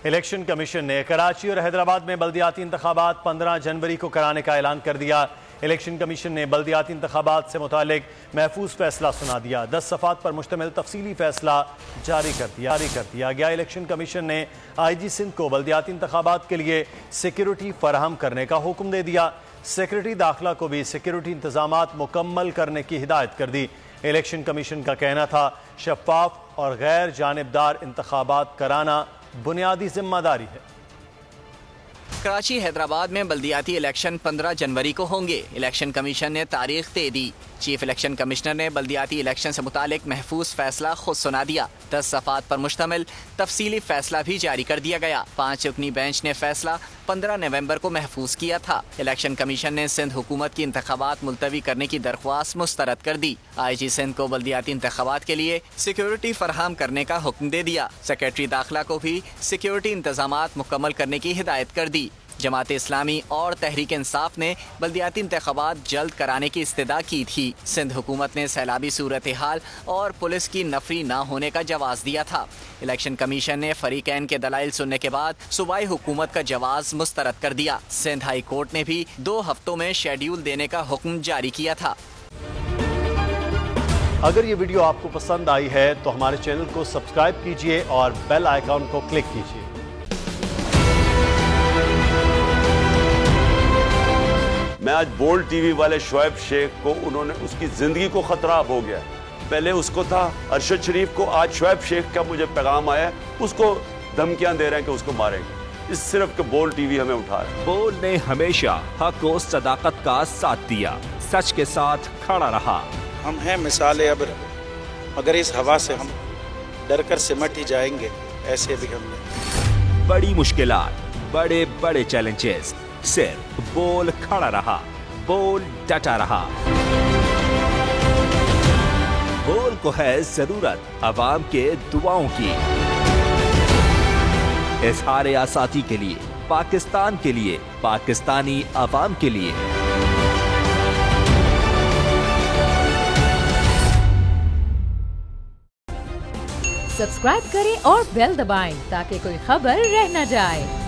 Election commission ने कराची और हैदराबाद में बल्दियाती इंतखाबात 15 जनवरी को कराने का ऐलान कर दिया। इलेक्शन कमीशन ने बल्दियाती इंतखाबात से मुतालिक महफूज फैसला सुना दिया। 10 सफ़ात पर मुश्तमिल तफसीली फैसला जारी कर दिया गया। इलेक्शन कमीशन ने IG सिंध को बल्दियाती इंतखाबात के लिए सिक्योरिटी फराहम करने का हुक्म दे दिया। सेक्रेटरी दाखिला को भी सिक्योरिटी इंतजामात मुकम्मल करने की हिदायत कर दी। इलेक्शन कमीशन का कहना था शफाफ और गैर जानिबदार इंतखाबात कराना बुनियादी जिम्मेदारी है। कराची हैदराबाद में बल्दियाती इलेक्शन 15 जनवरी को होंगे। इलेक्शन कमीशन ने तारीख तय दी। चीफ इलेक्शन कमिश्नर ने बल्दियाती इलेक्शन से मुतालिक महफूज फैसला खुद सुना दिया। 10 सफ़ात पर मुश्तमिल तफसीली फैसला भी जारी कर दिया गया। 5 रुकनी बेंच ने फैसला 15 नवंबर को महफूज किया था। इलेक्शन कमीशन ने सिंध हुकूमत की इंतखाबात मुलतवी करने की दरख्वास्त मुस्तरद कर दी। IG सिंध को बल्दियाती इंतखाबात के लिए सिक्योरिटी फराहम करने का हुक्म दे दिया। सेक्रेटरी दाखिला को भी सिक्योरिटी इंतजामात मुकम्मल करने की हिदायत कर दी। जमात इस्लामी और तहरीक इंसाफ ने बल्दियाती इंतखाबात जल्द कराने की इस्तदा की थी। सिंध हुकूमत ने सैलाबी सूरत हाल और पुलिस की नफरी न होने का जवाब दिया था। इलेक्शन कमीशन ने फरीकैन के दलाइल सुनने के बाद सूबाई हुकूमत का जवाब मुस्तरद कर दिया। सिंध हाई कोर्ट ने भी 2 हफ्तों में शेड्यूल देने का हुक्म जारी किया था। अगर ये वीडियो आपको पसंद आई है तो हमारे चैनल को सब्सक्राइब कीजिए और बेल आइकॉन को क्लिक कीजिए। मैं आज बोल्ड टीवी वाले शोएब शेख को, उन्होंने उसकी जिंदगी को खतरा हो गया। पहले उसको था अरशद शरीफ को, आज शोएब शेख का मुझे पैगाम आया, उसको धमकियां दे रहे हैं कि उसको मारेंगे। इस सिर्फ के बोल्ड टीवी हमें उठा रहा है। बोल्ड ने हमेशा हक और सदाकत का साथ दिया, सच के साथ खड़ा रहा। हम हैं मिसाल अब्र, मगर इस हवा से हम डर कर सिमट ही जाएंगे। ऐसे भी हमने बड़ी मुश्किलात, बड़े बड़े चैलेंजेस, सिर्फ बोल खड़ा रहा, बोल डटा रहा। बोल को है जरूरत अवाम के दुआओं की। इजहार आसाती के लिए, पाकिस्तान के लिए, पाकिस्तानी अवाम के लिए। सब्सक्राइब करें और बेल दबाएं ताकि कोई खबर रह न जाए।